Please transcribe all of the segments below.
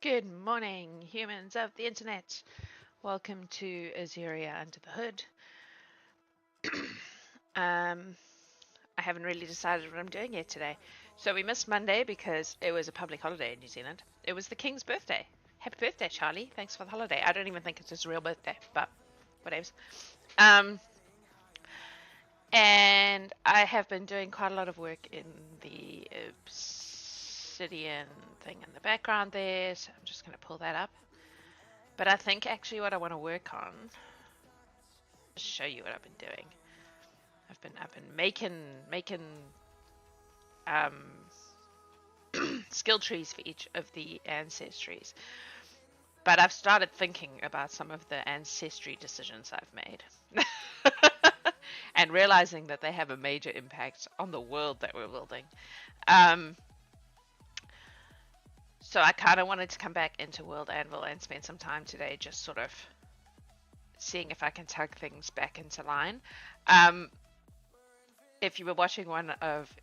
Good morning, humans of the internet. Welcome to Azurhia Under the Hood. um, I haven't really decided what I'm doing yet today. So we missed Monday because it was a public holiday in New Zealand. It was the King's birthday. Happy birthday, Charlie. Thanks for the holiday. I don't even think it's his real birthday, but whatever. Um, and I have been doing quite a lot of work in the obsidian thing in the background there, so I'm just going to pull that up. But I think actually what I want to work on, show you what I've been doing. I've been making um, skill trees for each of the ancestries. But I've started thinking about some of the ancestry decisions I've made. And realizing that they have a major impact on the world that we're building. So I kind of wanted to come back into World Anvil and spend some time today just sort of seeing if I can tug things back into line. If you were watching one of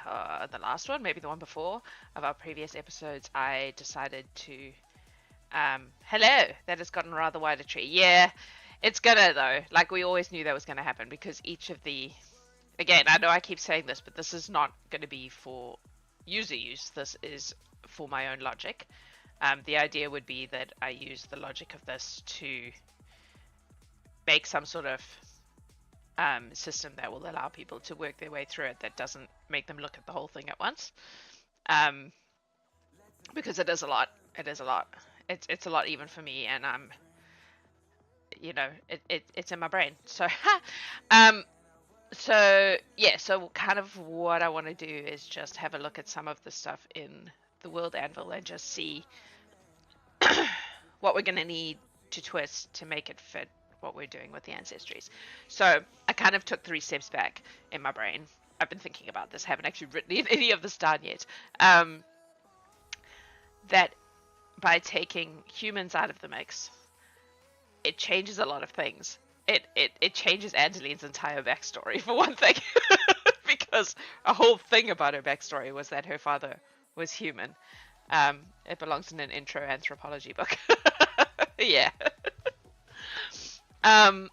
the last one, maybe the one before, of our previous episodes, I decided to hello, that has gotten rather wide a tree. Yeah, it's gonna though. Like, we always knew that was gonna happen because each of the, again, I know I keep saying this, but this is not going to be for user use. This is for my own logic. The idea would be that I use the logic of this to make some sort of system that will allow people to work their way through it, that doesn't make them look at the whole thing at once. Because it is a lot. It is a lot. It's a lot even for me, and I'm, it's in my brain. So, so kind of what I want to do is just have a look at some of the stuff in the World Anvil and just see what we're going to need to twist to make it fit what we're doing with the ancestries. So I kind of took 3 steps back in my brain. I've been thinking about this, haven't actually written any of this down yet. That by taking humans out of the mix, it changes a lot of things. It changes Angeline's entire backstory, for one thing. Because a whole thing about her backstory was that her father was human. It belongs in an intro anthropology book. Yeah. And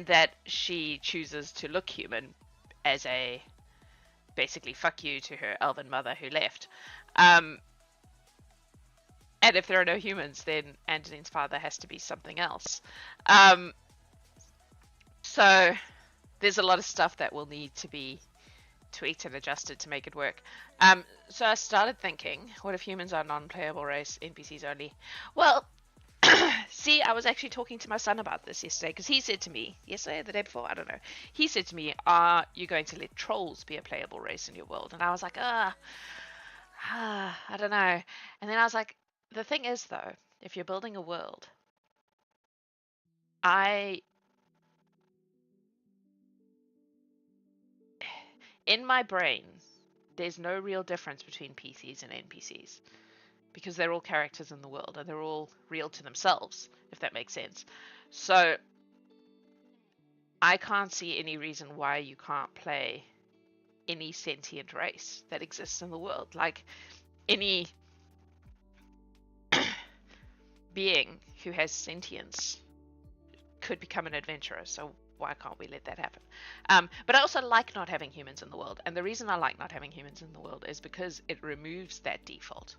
that she chooses to look human as a basically fuck you to her elven mother who left. And if there are no humans, then Angeline's father has to be something else. So there's a lot of stuff that will need to be tweaked and adjusted to make it work. So I started thinking, what if humans are non-playable race, NPCs only? Well, see, I was actually talking to my son about this yesterday, because he said to me, yesterday, the day before, I don't know, he said to me, are you going to let trolls be a playable race in your world? And I was like, I don't know. And then I was like, the thing is, though, if you're building a world, in my brain, there's no real difference between PCs and NPCs, because they're all characters in the world and they're all real to themselves, if that makes sense. So I can't see any reason why you can't play any sentient race that exists in the world. Like, any being who has sentience could become an adventurer, so why can't we let that happen? But I also like not having humans in the world, and the reason I like not having humans in the world is because it removes that default.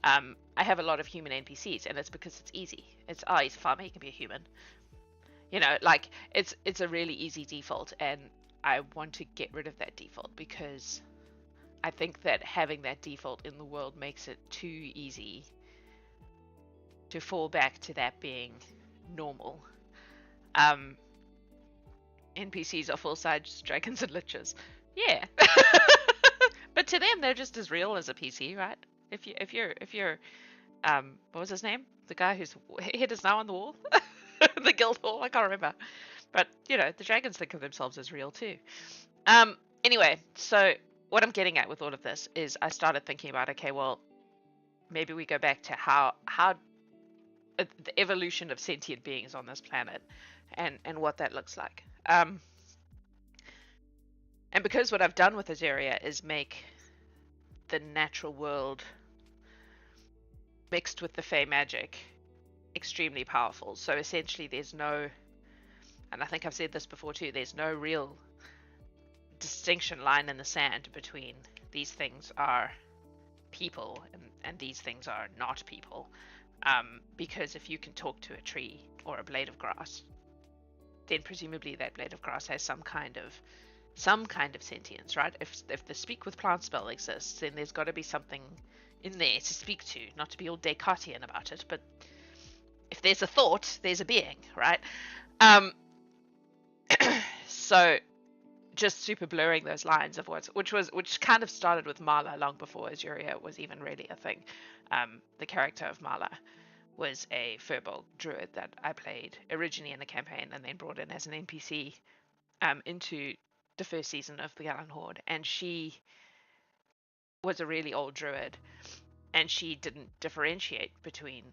I have a lot of human NPCs, and it's because it's easy. It's, he's a farmer, he can be a human. Like, it's a really easy default, and I want to get rid of that default, because I think that having that default in the world makes it too easy to fall back to that being normal. NPCs are full-size dragons and liches. Yeah. But to them, they're just as real as a PC, right? If you're what was his name? The guy whose head is now on the wall? The guild hall, I can't remember. But, the dragons think of themselves as real too. Anyway, so what I'm getting at with all of this is I started thinking about, okay, well, maybe we go back to how the evolution of sentient beings on this planet and what that looks like. And because what I've done with Azurhia is make the natural world mixed with the Fey magic, extremely powerful. So essentially, there's no, and I think I've said this before too, there's no real distinction line in the sand between these things are people and these things are not people. Because if you can talk to a tree or a blade of grass, then presumably that blade of grass has some kind of sentience, right? If the speak with plant spell exists, then there's got to be something in there to speak to, not to be all Descartesian about it, but if there's a thought, there's a being, right? So just super blurring those lines of which kind of started with Marla long before Azurhia was even really a thing. The character of Marla was a Firbolg druid that I played originally in the campaign and then brought in as an NPC into the first season of the Gallon Horde, and she was a really old druid, and she didn't differentiate between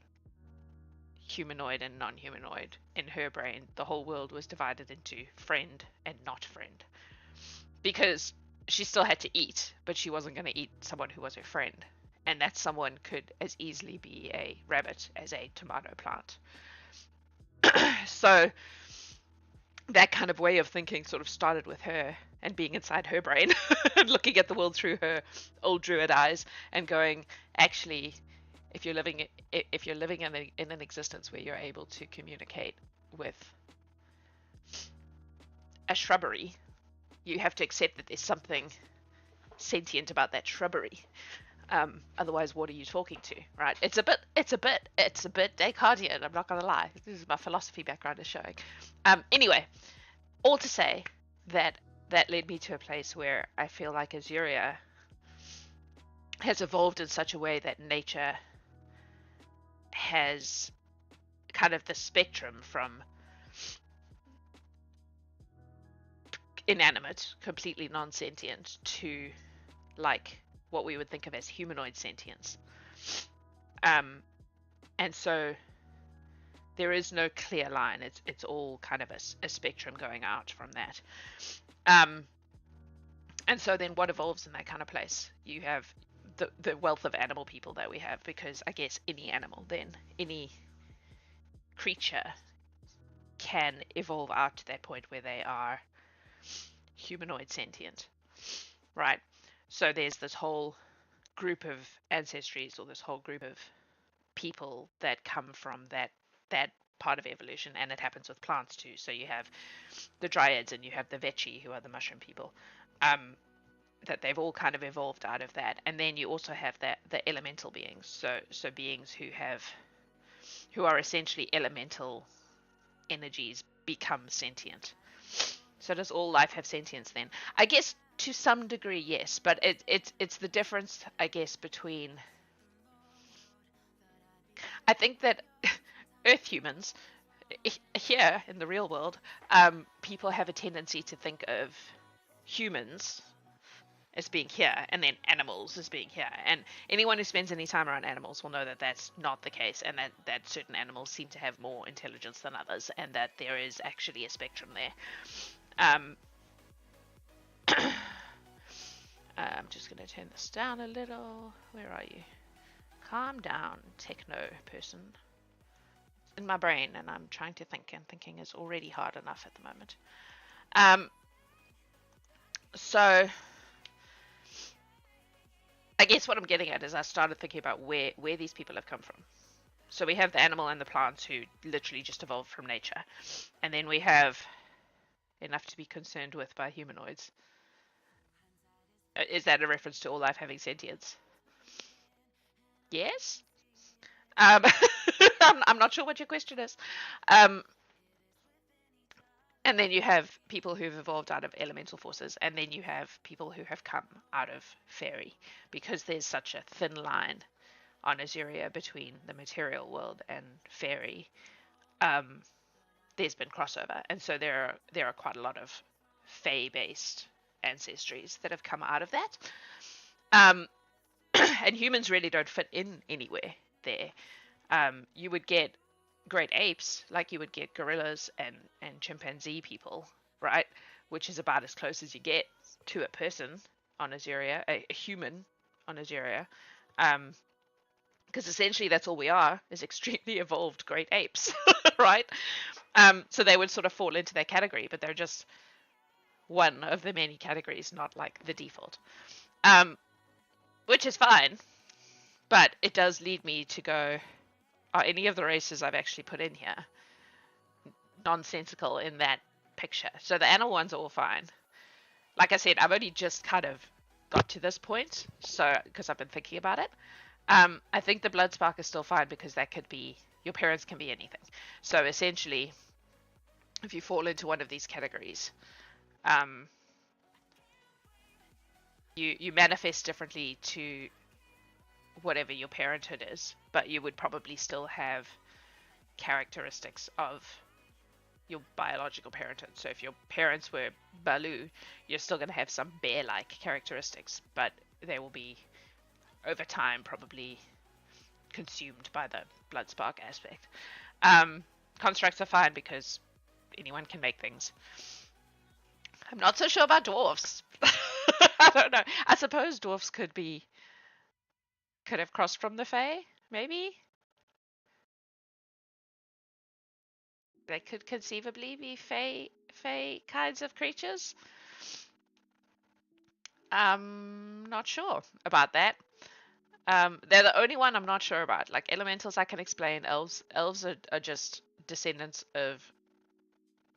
humanoid and non-humanoid. In her brain, the whole world was divided into friend and not friend, because she still had to eat, but she wasn't going to eat someone who was her friend, and that someone could as easily be a rabbit as a tomato plant. So that kind of way of thinking sort of started with her and being inside her brain and looking at the world through her old druid eyes and going, actually, if you're living in an existence where you're able to communicate with a shrubbery, you have to accept that there's something sentient about that shrubbery. Otherwise, what are you talking to, right? It's a bit Descartesian, I'm not gonna lie. This is my philosophy background is showing. Anyway, all to say that led me to a place where I feel like Azurhia has evolved in such a way that nature has kind of the spectrum from inanimate, completely non-sentient, to like what we would think of as humanoid sentience. And so there is no clear line. It's all kind of a spectrum going out from that. And so then what evolves in that kind of place? You have the wealth of animal people that we have, because I guess any animal, then any creature can evolve out to that point where they are humanoid sentient, right? So there's this whole group of ancestries, or this whole group of people that come from that part of evolution, and it happens with plants too. So you have the dryads and you have the vechi, who are the mushroom people, that they've all kind of evolved out of that. And then you also have the elemental beings, so beings who are essentially elemental energies become sentient. So does all life have sentience then? I guess to some degree, yes, but it's the difference, I guess, between, I think that Earth humans here in the real world, people have a tendency to think of humans as being here and then animals as being here, and anyone who spends any time around animals will know that that's not the case, and that certain animals seem to have more intelligence than others, and that there is actually a spectrum there. I'm just going to turn this down a little. Where are you? Calm down, techno person. It's in my brain and I'm trying to think, and thinking is already hard enough at the moment. So I guess what I'm getting at is I started thinking about where these people have come from. So we have the animal and the plants who literally just evolved from nature. And then we have enough to be concerned with by humanoids. Is that a reference to all life having sentience? Yes? I'm not sure what your question is. And then you have people who've evolved out of elemental forces, and then you have people who have come out of fairy, because there's such a thin line on Azurhia between the material world and fairy. There's been crossover, and so there are quite a lot of fae-based ancestries that have come out of that. And humans really don't fit in anywhere there. You would get great apes, like you would get gorillas and chimpanzee people, right? Which is about as close as you get to a person on Azurhia, a human on Azurhia. because essentially that's all we are, is extremely evolved great apes, right? So they would sort of fall into that category, but they're just one of the many categories, not like the default. Which is fine, but it does lead me to go, are any of the races I've actually put in here nonsensical in that picture? So the animal ones are all fine. Like I said, I've only just kind of got to this point, so because I've been thinking about it. I think the blood spark is still fine because that could be, your parents can be anything. So essentially, if you fall into one of these categories, you manifest differently to whatever your parenthood is, but you would probably still have characteristics of your biological parenthood. So if your parents were Baloo, you're still going to have some bear-like characteristics, but they will be, over time, probably consumed by the blood spark aspect. Constructs are fine because anyone can make things. I'm not so sure about dwarves. I don't know. I suppose dwarves could have crossed from the Fae, maybe? They could conceivably be Fae kinds of creatures. Not sure about that. They're the only one I'm not sure about. Like elementals, I can explain. Elves are just descendants of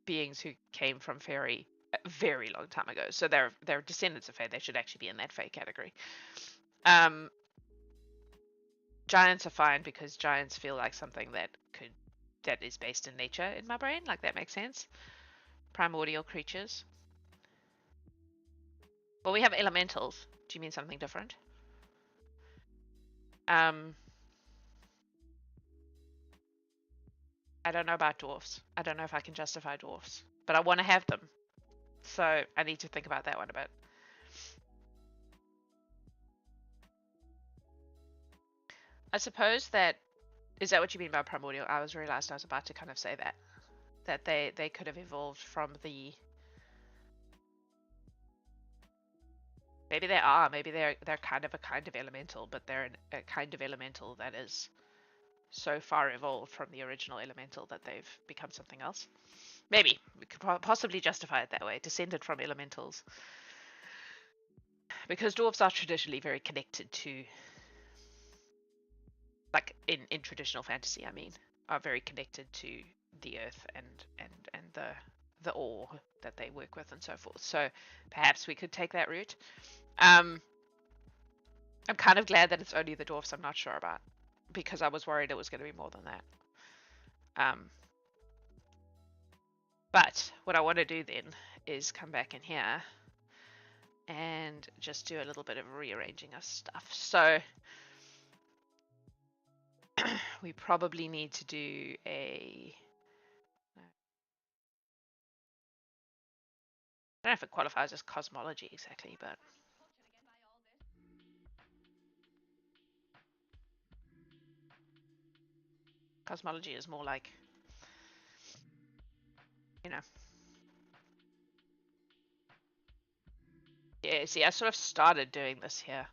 beings who came from fairy a very long time ago. So they're descendants of Fae. They should actually be in that Fae category. Giants are fine because giants feel like something that is based in nature in my brain. Like that makes sense. Primordial creatures. Well, we have elementals. Do you mean something different? I don't know about dwarfs. I don't know if I can justify dwarfs, but I want to have them. So I need to think about that one a bit. I suppose that, is that what you mean by primordial? I realized I was about to kind of say that they could have evolved from the, maybe they are, maybe they're kind of a kind of elemental, but they're a kind of elemental that is so far evolved from the original elemental that they've become something else. Maybe we could possibly justify it that way, descended from elementals, because dwarves are traditionally very connected to, like in traditional fantasy, I mean, are very connected to the earth and the ore that they work with and so forth. So perhaps we could take that route. I'm kind of glad that it's only the dwarfs I'm not sure about, because I was worried it was going to be more than that. But what I want to do then is come back in here and just do a little bit of rearranging of stuff. So we probably need to do a, I don't know if it qualifies as cosmology exactly, but cosmology is more like, you know. Yeah, see, I sort of started doing this here.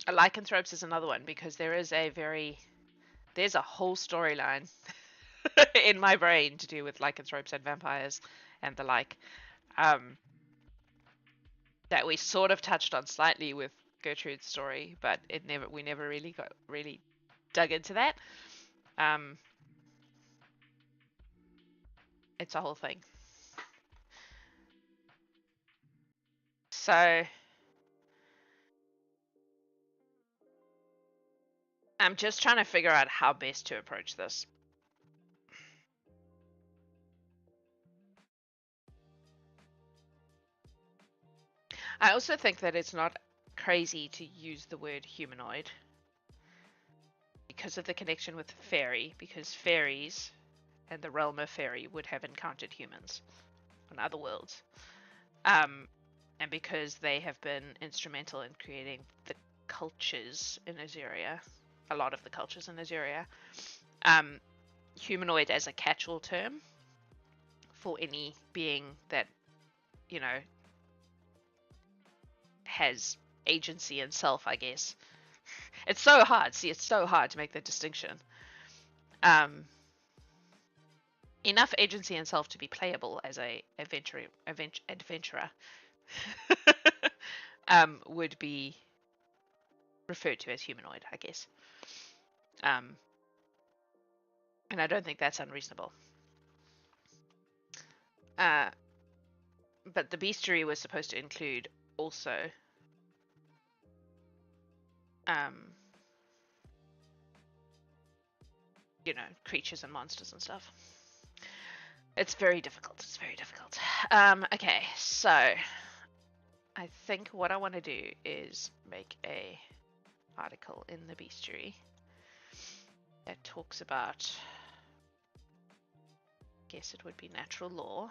A lycanthropes is another one because there's a whole storyline in my brain to do with lycanthropes and vampires and the like, that we sort of touched on slightly with Gertrude's story, but we never really dug into that. It's a whole thing. So I'm just trying to figure out how best to approach this. I also think that it's not crazy to use the word humanoid because of the connection with fairy, because fairies and the realm of fairy would have encountered humans on other worlds. And because they have been instrumental in creating the cultures in Azurhia, a lot of the cultures in Azurhia, humanoid as a catch-all term for any being that, you know, has agency and self, I guess. It's so hard. See, it's so hard to make that distinction. Enough agency and self to be playable as a adventurer would be referred to as humanoid, I guess. And I don't think that's unreasonable. But the bestiary was supposed to include also creatures and monsters and stuff. It's very difficult. It's very difficult. Okay, so I think what I want to do is make a article in the bestiary that talks about, I guess it would be natural law.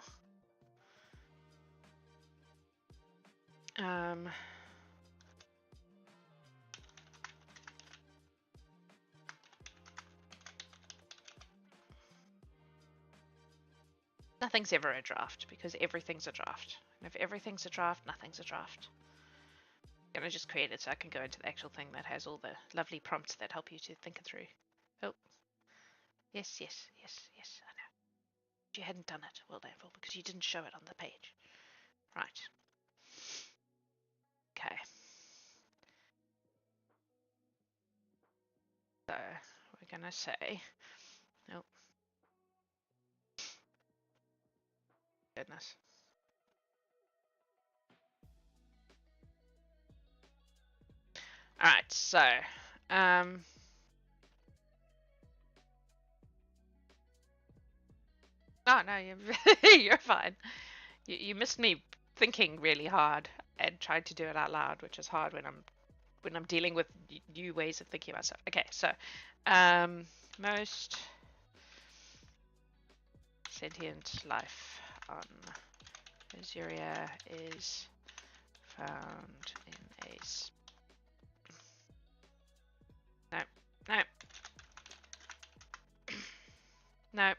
Nothing's ever a draft because everything's a draft. And if everything's a draft, nothing's a draft. I'm going to just create it so I can go into the actual thing that has all the lovely prompts that help you to think it through. Oh. Yes, yes, yes, yes, I know. You hadn't done it, well, therefore, because you didn't show it on the page. Right. Okay. So, we're going to say... Oh. Goodness. Alright, so... Oh, no, you're fine. You missed me thinking really hard and trying to do it out loud, which is hard when I'm dealing with new ways of thinking about stuff. Okay, so most sentient life on Azurhia is found in a no. No.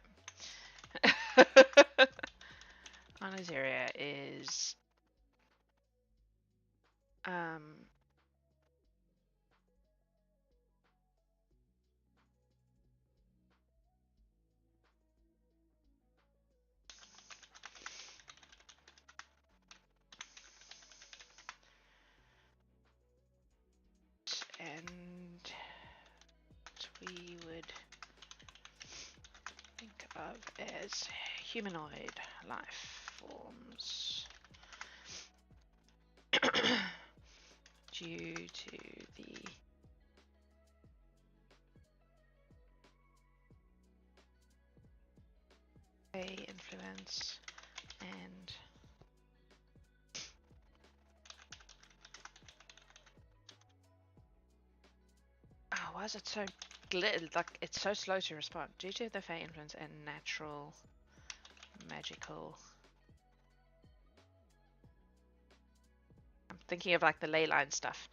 On Azurhia is and we would think of as humanoid life forms due to the influence and why is it so like it's so slow to respond? Due to the Fey influence and natural magical. I'm thinking of like the ley line stuff.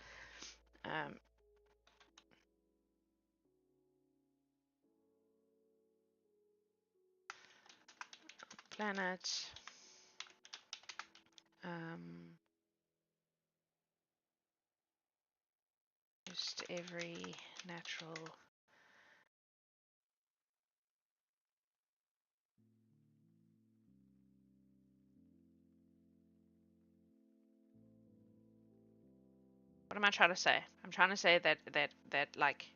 Planet. Just every natural what am I trying to say? I'm trying to say that like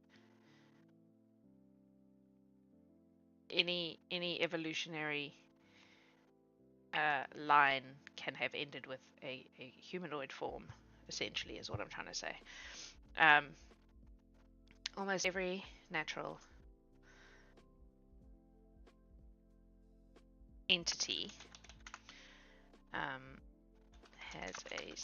any evolutionary line can have ended with a humanoid form, essentially, is what I'm trying to say. Almost every natural entity has a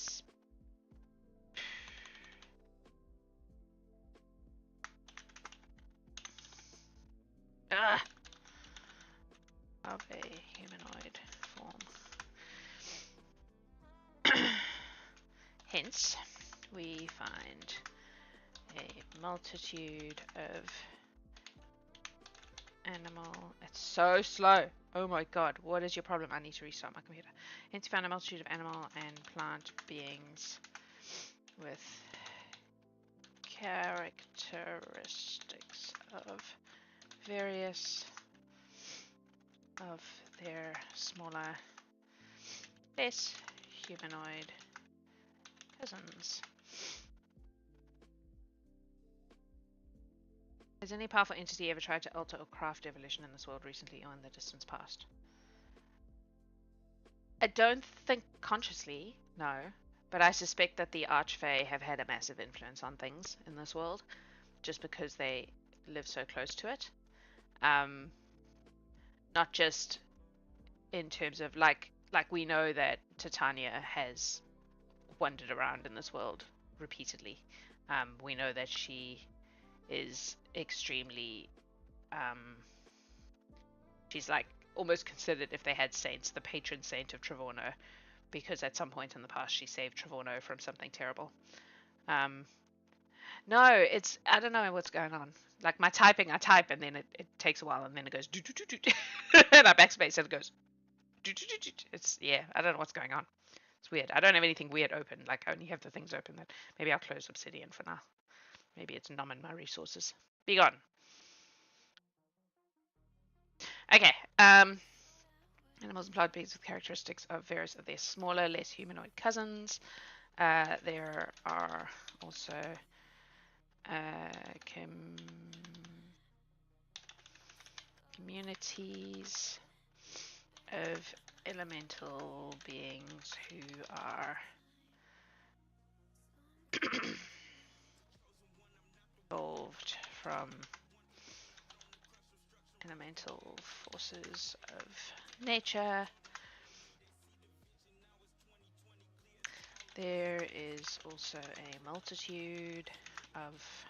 of a humanoid form. Hence, we find a multitude of animal. It's so slow. Oh my god, what is your problem? I need to restart my computer. Hence, we found a multitude of animal and plant beings with characteristics of various of their smaller, less humanoid cousins. Has any powerful entity ever tried to alter or craft evolution in this world recently or in the distant past? I don't think consciously, no. But I suspect that the Archfey have had a massive influence on things in this world, just because they live so close to it. Not just in terms of like we know that Titania has wandered around in this world repeatedly. We know that she is extremely she's like almost considered, if they had saints, the patron saint of Trevorno, because at some point in the past she saved Trevorno from something terrible. No, it's, I don't know what's going on. Like my typing, I type and then it takes a while and then it goes and I backspace and it goes it's, yeah, I don't know what's going on. It's weird. I don't have anything weird open. Like I only have the things open that maybe I'll close Obsidian for now. Maybe it's numbing my resources. Be gone. Okay. Animals and plant beings with characteristics of various of their smaller, less humanoid cousins. There are also communities of elemental beings who are evolved from elemental forces of nature. There is also a multitude of,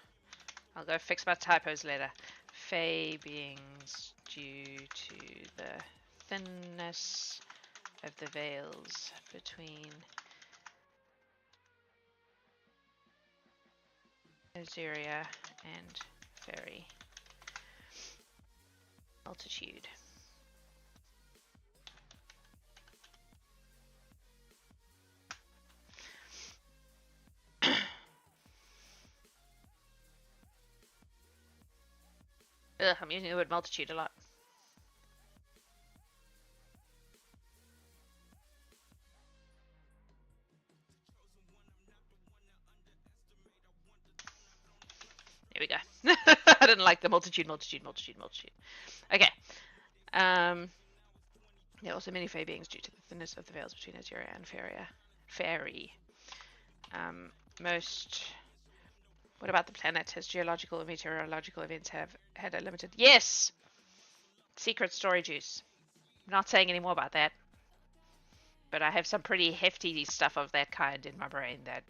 I'll go fix my typos later, Fey beings due to the thinness of the veils between Azurhia and Fairy. Multitude. Ugh, I'm using the word multitude a lot. There we go. I didn't like the multitude. Okay. There are also many Fey beings due to the thinness of the veils between Azurhia and Fairy. Most. What about the planet? Has geological and meteorological events have had a limited? Yes! Secret story juice. I'm not saying any more about that. But I have some pretty hefty stuff of that kind in my brain that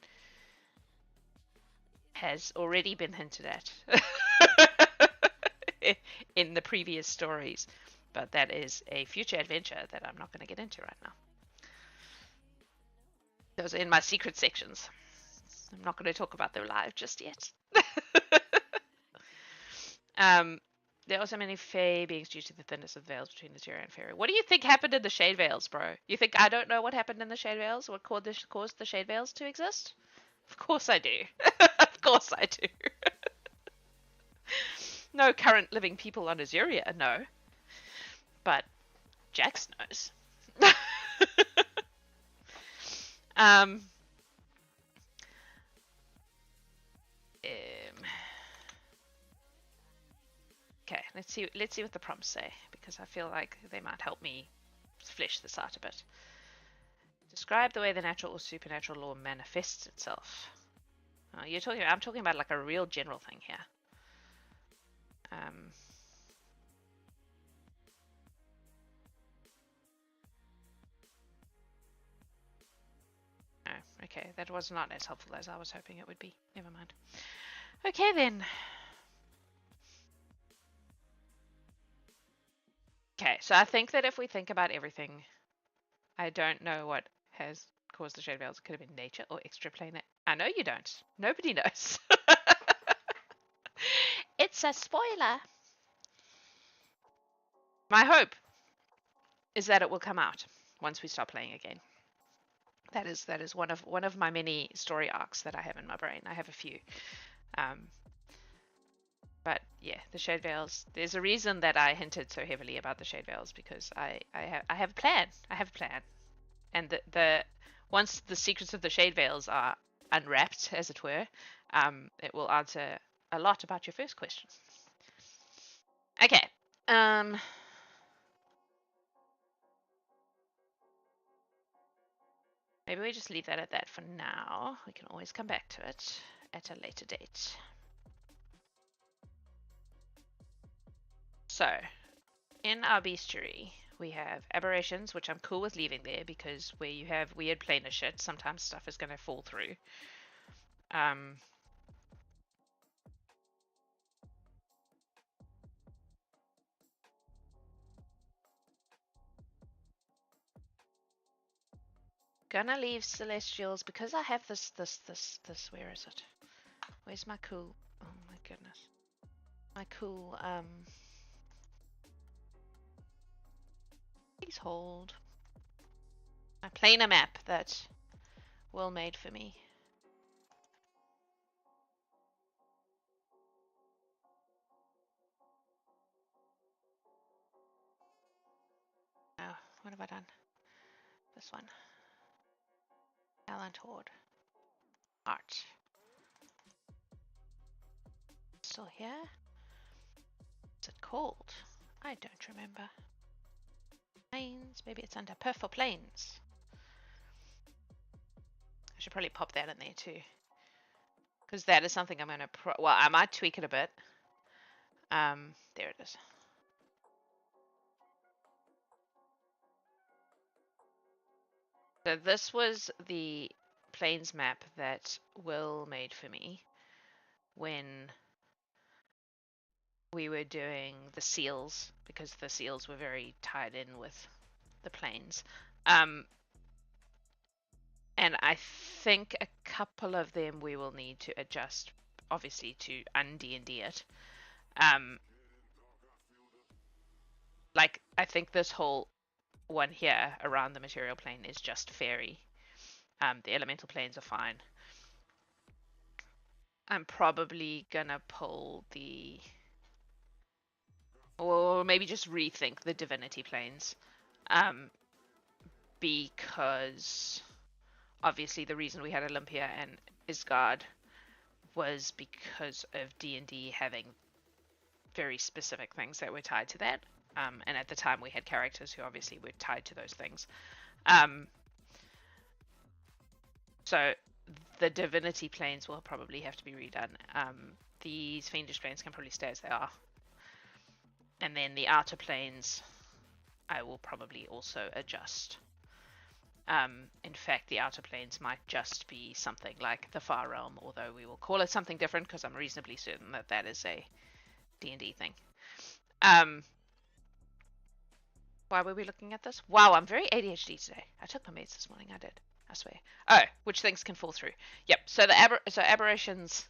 has already been hinted at in the previous stories. But that is a future adventure that I'm not going to get into right now. Those are in my secret sections. I'm not going to talk about them live just yet. There are also many Fey beings due to the thinness of the veils between Azurhia and Fairy. What do you think happened in the Shade Veils, bro? You think I don't know what happened in the Shade Veils? What caused the Shade Veils to exist? Of course I do. Of course I do. No current living people on Azurhia, no. But Jax knows. Okay, let's see what the prompts say, because I feel like they might help me flesh this out a bit. Describe the way the natural or supernatural law manifests itself. I'm talking about like a real general thing here. Oh, okay, that was not as helpful as I was hoping it would be. Never mind. Okay then. Okay, so I think that if we think about everything, I don't know what has caused the Shade Veils. It could have been nature or extraplanet. I know you don't. Nobody knows. It's a spoiler. My hope is that it will come out once we start playing again. That is one of my many story arcs that I have in my brain. I have a few. Um, but yeah, the Shade Veils. There's a reason that I hinted so heavily about the Shade Veils because I have a plan. I have a plan, and the once the secrets of the Shade Veils are unwrapped, as it were, it will answer a lot about your first question. Okay. Maybe we just leave that at that for now. We can always come back to it at a later date. So, in our bestiary, we have aberrations, which I'm cool with leaving there because where you have weird planar shit, sometimes stuff is going to fall through. Gonna leave celestials because I have this. Where is it? Where's my cool? Oh my goodness. My cool. Please hold. My planar map that Will made for me. Oh, what have I done? This one. Talent Horde. Art. Still here? What's it called? I don't remember. Plains? Maybe it's under Purple Plains. I should probably pop that in there too. Because that is something I'm going to... well, I might tweak it a bit. There it is. So this was the plains map that Will made for me when we were doing the seals, because the seals were very tied in with the plains. And I think a couple of them we will need to adjust, obviously, to un-D&D it. Like, I think this whole one here around the material plane is just fairy. The elemental planes are fine. I'm probably gonna pull the... or maybe just rethink the divinity planes. Because obviously the reason we had Olympia and Isgard was because of D&D having very specific things that were tied to that. And at the time we had characters who obviously were tied to those things. So the divinity planes will probably have to be redone. These fiendish planes can probably stay as they are. And then the outer planes I will probably also adjust. In fact, the outer planes might just be something like the Far Realm, although we will call it something different because I'm reasonably certain that that is a D&D thing. Why were we looking at this? Wow, I'm very ADHD today. I took my meds this morning. I did. I swear. Oh, which things can fall through? Yep. So the aberrations,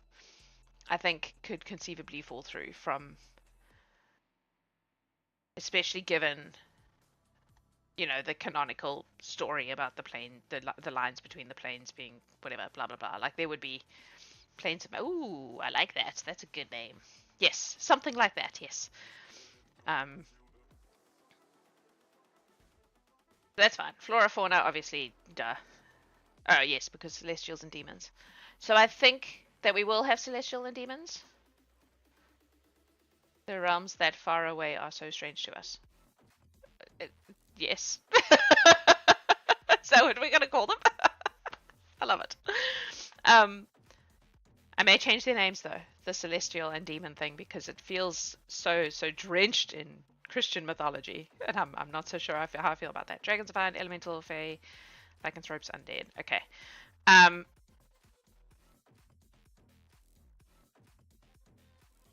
I think, could conceivably fall through from, especially given, you know, the canonical story about the plane, the lines between the planes being whatever, blah blah blah. Like there would be planes. Ooh, I like that. That's a good name. Yes, something like that. Yes. That's fine. Flora, fauna, obviously, duh. Oh, yes, because celestials and demons. So I think that we will have celestial and demons. The realms that far away are so strange to us. Yes. Is that what we're going to call them? I love it. I may change their names, though. The celestial and demon thing, because it feels so drenched in Christian mythology, and I'm not so sure how I feel about that. Dragons are fine, elemental, fae, lycanthropes, undead. Okay.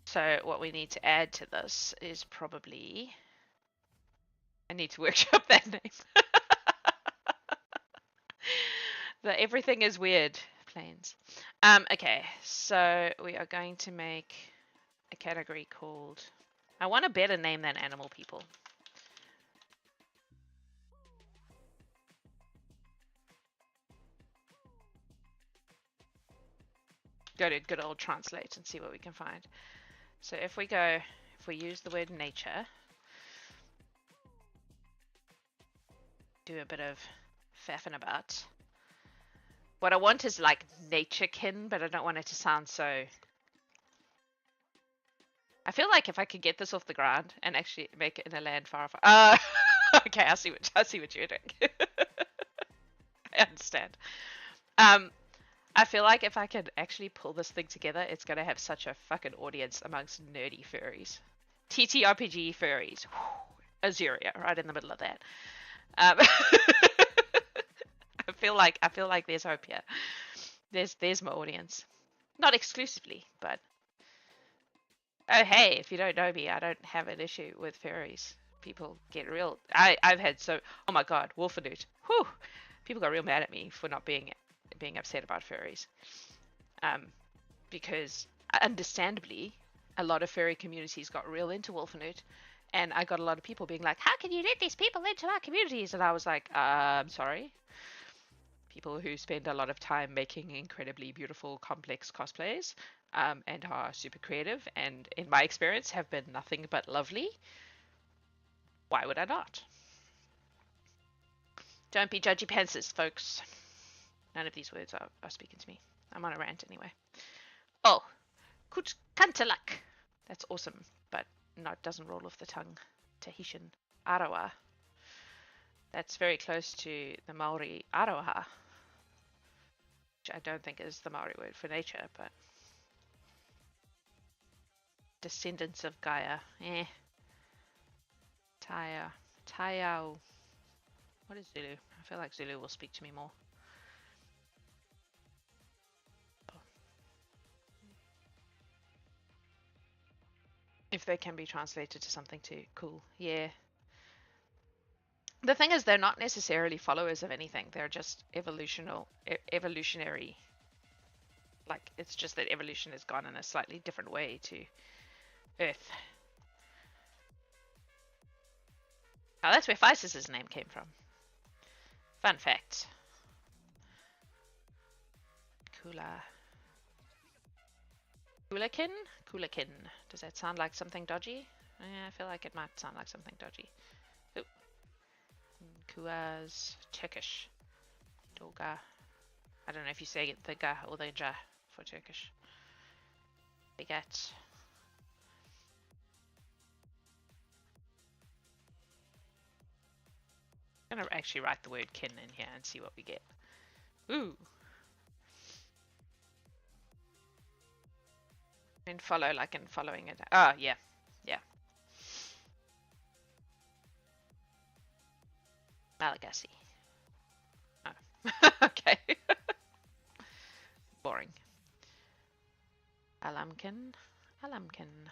So what we need to add to this is probably... I need to workshop that name. The everything is weird planes. Okay, so we are going to make a category called... I want a better name than animal people. go to good old translate and see what we can find. So if we use the word nature, do a bit of faffing about. What I want is like naturekin, but I don't want it to sound so. I feel like if I could get this off the ground and actually make it in a land far off. Okay, I see what you're doing. I understand. I feel like if I could actually pull this thing together, it's gonna have such a fucking audience amongst nerdy furries. TTRPG furries. Azurhia, right in the middle of that. I feel like there's hope here. There's my audience. Not exclusively, but oh hey, if you don't know me, I don't have an issue with furries. People get real. I've had oh my god, Wolfenute. Whew. People got real mad at me for not being upset about furries. Because understandably, a lot of furry communities got real into Wolfenute, and I got a lot of people being like, "How can you let these people into our communities?" And I was like, "I'm sorry." People who spend a lot of time making incredibly beautiful, complex cosplays, and are super creative, and in my experience have been nothing but lovely. Why would I not? Don't be judgy pantsers, folks. None of these words are speaking to me. I'm on a rant anyway. Oh, Kantalak. That's awesome, but no, it doesn't roll off the tongue. Tahitian. Arawa. That's very close to the Maori Aroha, which I don't think is the Maori word for nature, but descendants of Gaia. Taiao. What is Zulu? I feel like Zulu will speak to me more. If they can be translated to something too cool. Yeah. The thing is, they're not necessarily followers of anything. They're just evolutionary. Like, it's just that evolution has gone in a slightly different way to Earth. Oh, that's where Physis' name came from. Fun fact. Kulakin? Kulakin. Does that sound like something dodgy? Yeah, I feel like it might sound like something dodgy. Ooh. Kuaz. Turkish. Doga. I don't know if you say the ga or the ja for Turkish. Begat. I'm gonna actually write the word kin in here and see what we get. Ooh. And follow like in following it. Oh, yeah. Yeah. Malagasy. Oh. Okay. Boring. Alamkin. Alamkin.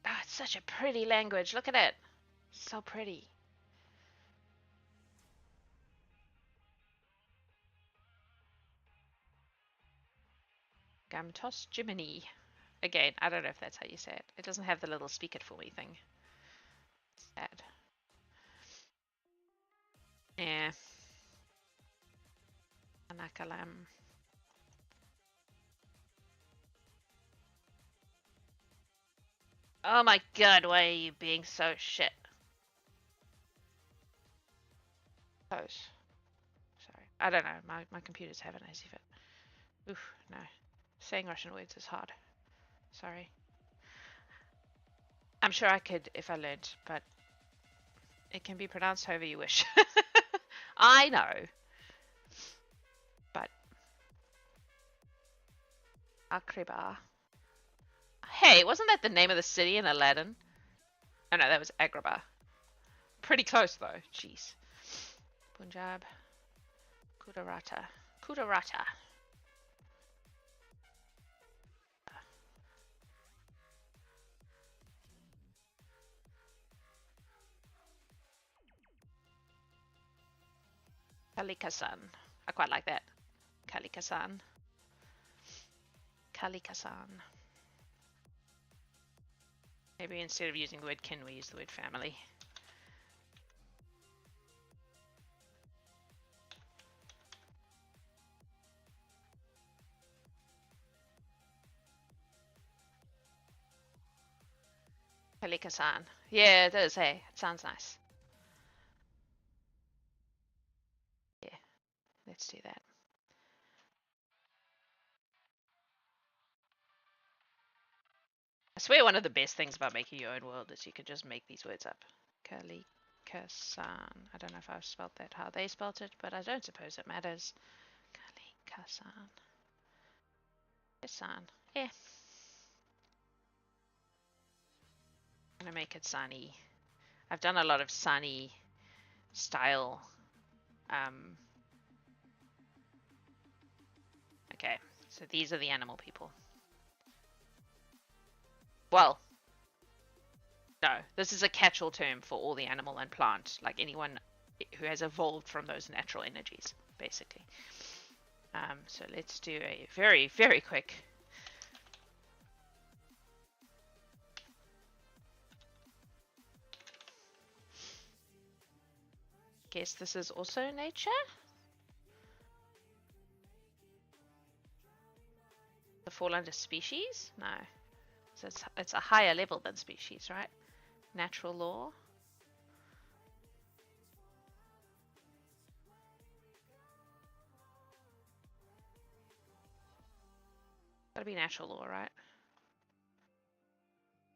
Oh, it's such a pretty language. Look at it. So pretty. Gamtos Jiminy. Again, I don't know if that's how you say it. It doesn't have the little speak it for me thing. Sad. Yeah. Anakalam. Oh my god, why are you being so shit? Close. Sorry. I don't know. My computer's having a fit. Oof, no. Saying Russian words is hard. Sorry. I'm sure I could if I learned, but it can be pronounced however you wish. I know. But Akriba. Hey, wasn't that the name of the city in Aladdin? Oh no, that was Agrabah. Pretty close though. Jeez. Punjab. Kudarata. Kudarata. Kalikasan. I quite like that. Kalikasan. Kalikasan. Maybe instead of using the word kin, we use the word family. Kalika-san. Yeah, it is, hey. It sounds nice. Yeah, let's do that. I swear one of the best things about making your own world is you can just make these words up. Kalika-san. I don't know if I've spelled that how they spelt it, but I don't suppose it matters. Kalika-san. San. Yeah. I'm gonna make it sunny. I've done a lot of sunny style. Okay, so these are the animal people. Well, no, this is a catch-all term for all the animal and plant, like anyone who has evolved from those natural energies, basically. So let's do a very, very quick. Guess this is also nature? To fall under species? No. So it's a higher level than species, right? Natural law. Gotta be natural law, right?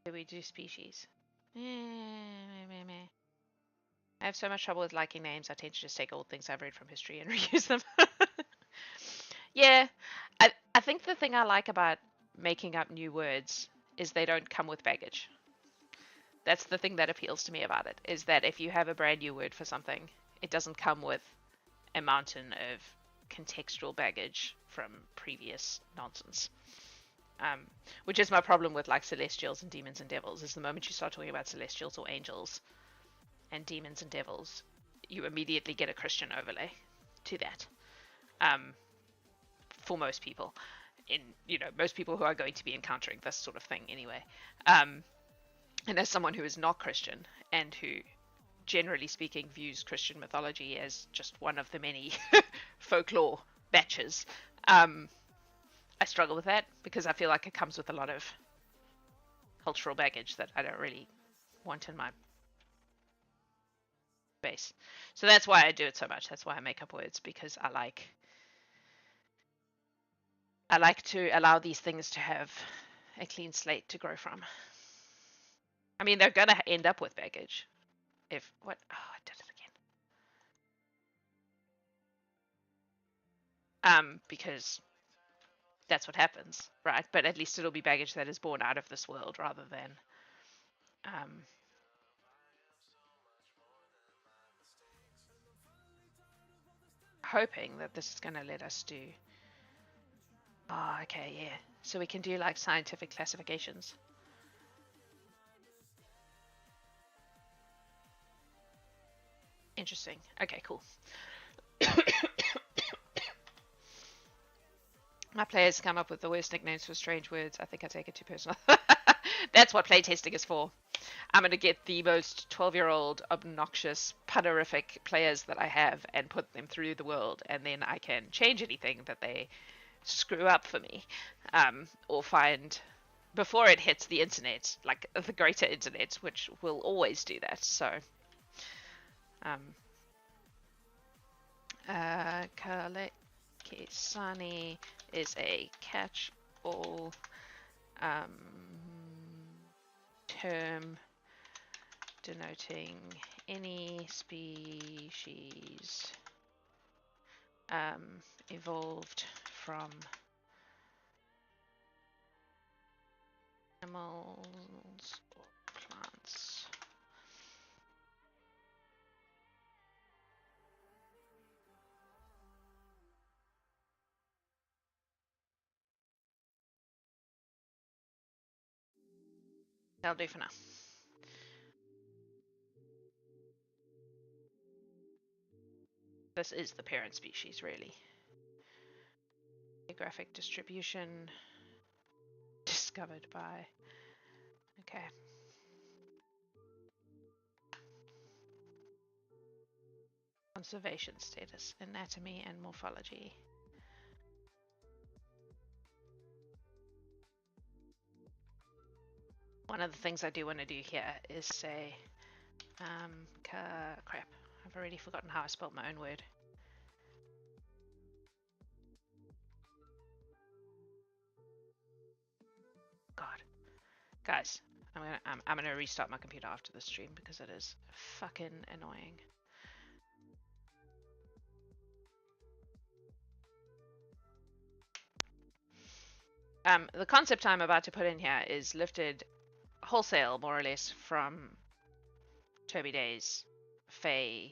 Do we do species? I have so much trouble with liking names, I tend to just take old things I've read from history and reuse them. Yeah, I think the thing I like about making up new words is they don't come with baggage. That's the thing that appeals to me about it, is that if you have a brand new word for something, it doesn't come with a mountain of contextual baggage from previous nonsense. Which is my problem with like celestials and demons and devils, is the moment you start talking about celestials or angels and demons and devils, you immediately get a Christian overlay to that. For most people, most people who are going to be encountering this sort of thing anyway. And as someone who is not Christian and who, generally speaking, views Christian mythology as just one of the many folklore batches, I struggle with that because I feel like it comes with a lot of cultural baggage that I don't really want in my base. So that's why I do it so much. That's why I make up words, because I like to allow these things to have a clean slate to grow from. I mean, they're gonna end up with baggage. If what? Oh, I did it again. Because that's what happens, right? But at least it'll be baggage that is born out of this world rather than hoping that this is gonna let us do. Oh, okay, yeah. So we can do like scientific classifications. Interesting. Okay, cool. My players come up with the worst nicknames for strange words. I think I take it too personal. That's what playtesting is for. I'm going to get the most 12-year-old obnoxious pudderific players that I have and put them through the world, and then I can change anything that they screw up for me, or find before it hits the internet, like the greater internet, which will always do that. So Kalekisani is a catch-all term denoting any species evolved from animals or plants. That'll do for now. This is the parent species, really. Geographic distribution discovered by. Okay. Conservation status, anatomy and morphology. One of the things I do want to do here is say, crap, I've already forgotten how I spelled my own word. God, guys, I'm gonna restart my computer after the stream because it is fucking annoying. The concept I'm about to put in here is lifted wholesale, more or less, from Toby Day's Fae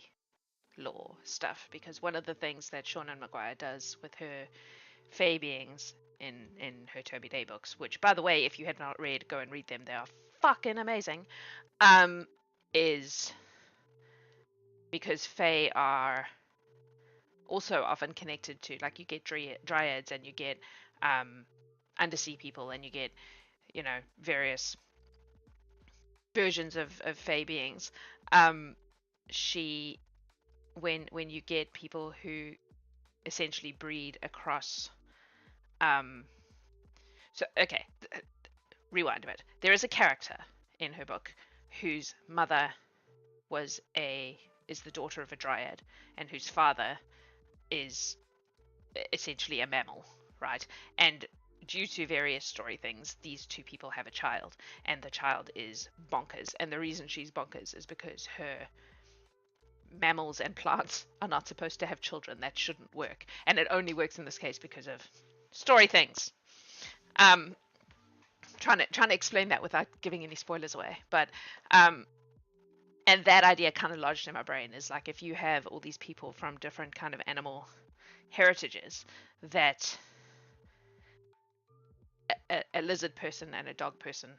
lore stuff, because one of the things that Seanan McGuire does with her Fae beings in her Toby Day books, which, by the way, if you had not read, go and read them. They are fucking amazing. Is because Fae are also often connected to, like, you get dryads and you get undersea people and you get, you know, various versions of Fae beings. She when you get people who essentially breed across so okay, rewind a bit. There is a character in her book whose mother is the daughter of a dryad and whose father is essentially a mammal, right? And due to various story things, these two people have a child, and the child is bonkers. And the reason she's bonkers is because her mammals and plants are not supposed to have children. That shouldn't work, and it only works in this case because of story things. Trying to explain that without giving any spoilers away, but and that idea kind of lodged in my brain is like, if you have all these people from different kind of animal heritages, that a lizard person and a dog person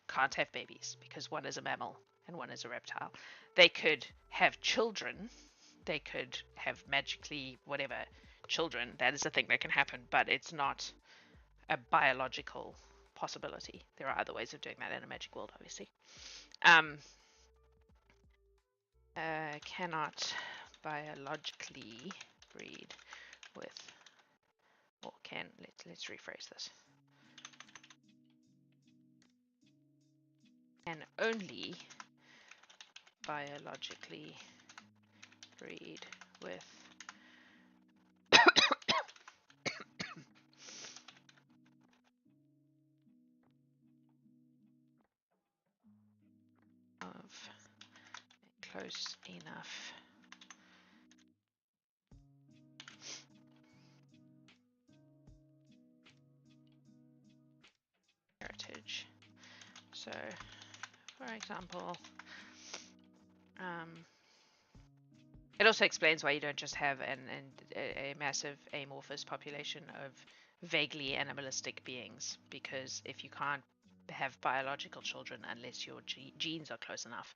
can't have babies because one is a mammal and one is a reptile. They could have children, they could have magically whatever children. That is a thing that can happen, but it's not a biological possibility. There are other ways of doing that in a magic world, obviously. Cannot biologically breed with, or can, let's rephrase this. Can only biologically breed with of close enough heritage. So, for example, it also explains why you don't just have a massive amorphous population of vaguely animalistic beings, because if you can't have biological children unless your genes are close enough,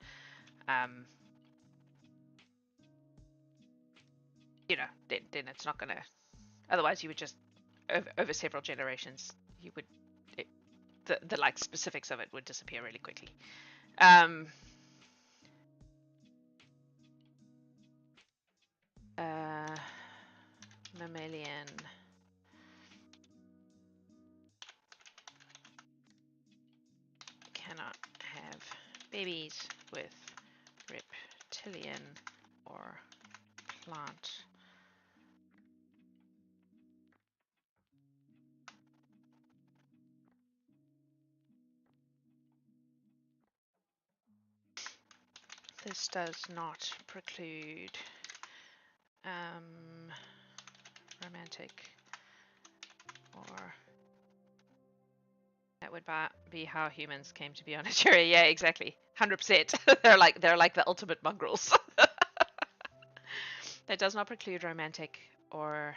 you know, then it's not gonna. Otherwise, you would just over several generations, you would the like specifics of it would disappear really quickly. Mammalian cannot have babies with reptilian or plant This does not preclude romantic, or that would be how humans came to be on Azurhia. Yeah, exactly, 100%. they're like the ultimate mongrels. That does not preclude romantic or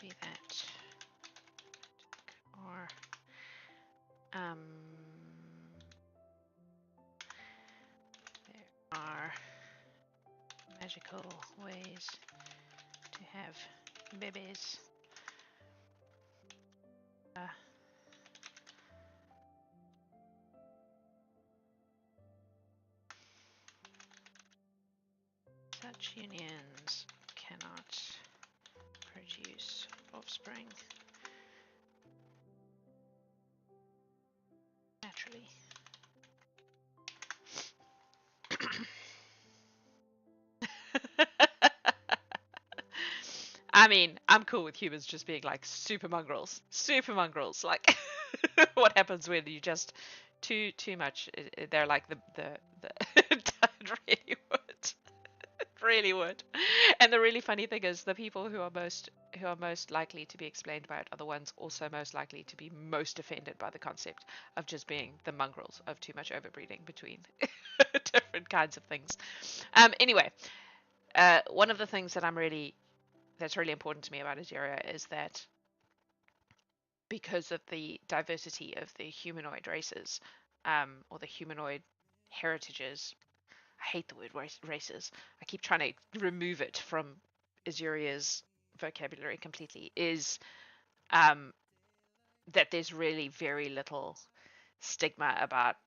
be that or there are magical ways to have babies. Such unions cannot produce offspring naturally. I mean, I'm cool with humans just being like super mongrels. Super mongrels. Like, what happens when you just too much? They're like the it really would. It really would. And the really funny thing is, the people who are most likely to be explained by it are the ones also most likely to be most offended by the concept of just being the mongrels of too much overbreeding between different kinds of things. Anyway, one of the things that's really important to me about Azurhia is that because of the diversity of the humanoid races, or the humanoid heritages, I hate the word races. I keep trying to remove it from Azurhia's vocabulary completely. Is that there's really very little stigma about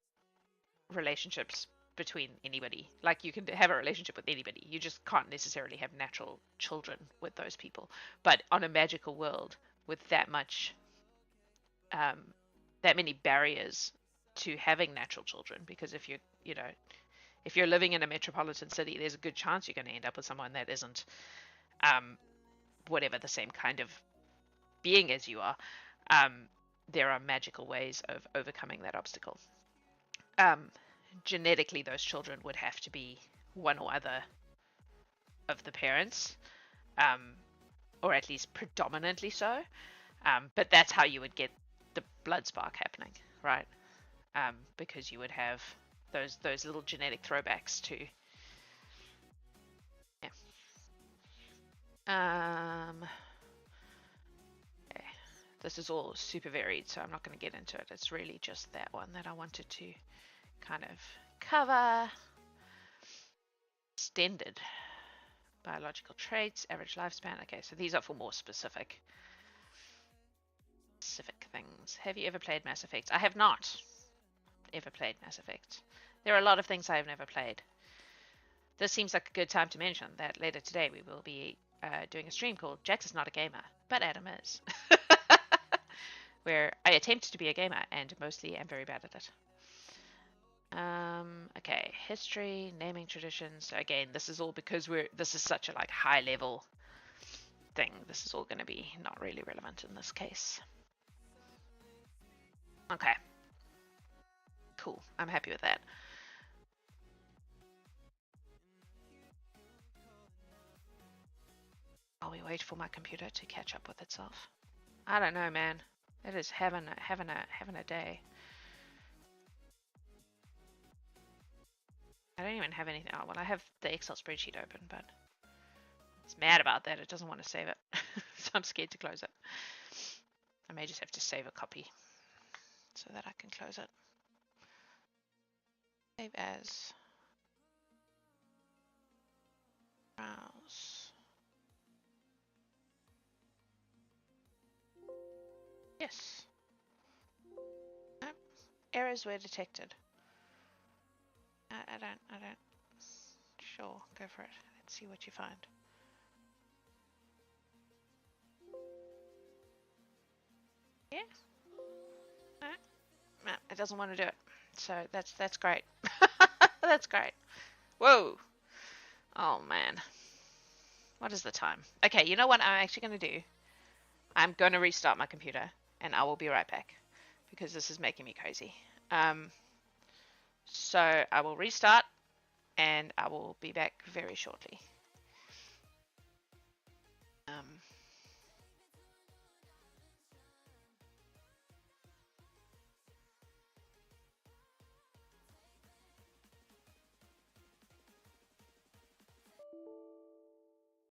relationships between anybody. Like, you can have a relationship with anybody. You just can't necessarily have natural children with those people. But on a magical world with that many barriers to having natural children, because if you're living in a metropolitan city, there's a good chance you're going to end up with someone that isn't whatever the same kind of being as you are. There are magical ways of overcoming that obstacle. Genetically, those children would have to be one or other of the parents, or at least predominantly so. But that's how you would get the blood spark happening, right? Because you would have those little genetic throwbacks to. Yeah. Okay. This is all super varied, so I'm not going to get into it. It's really just that one that I wanted to kind of cover. Extended biological traits, average lifespan. Okay, so these are for more specific things. Have you ever played Mass Effect? I have not ever played Mass Effect. There are a lot of things I have never played. This seems like a good time to mention that later today we will be doing a stream called Jax is not a gamer, but Adam is. Where I attempt to be a gamer and mostly am very bad at it. Okay, history, naming traditions. So again, this is all because this is such a like high level thing. This is all going to be not really relevant in this case. Okay. Cool. I'm happy with that. While we wait for my computer to catch up with itself. I don't know, man. It is having a day. I don't even have anything. Oh, well, I have the Excel spreadsheet open, but it's mad about that. It doesn't want to save it. So I'm scared to close it. I may just have to save a copy so that I can close it. Save as. Browse. Yes. No. Errors were detected. I don't. Sure, go for it. Let's see what you find. Yeah? No, it doesn't want to do it. So that's great. That's great. Whoa. Oh man. What is the time? Okay, you know what I'm actually going to do? I'm going to restart my computer and I will be right back because this is making me crazy. So I will restart and I will be back very shortly.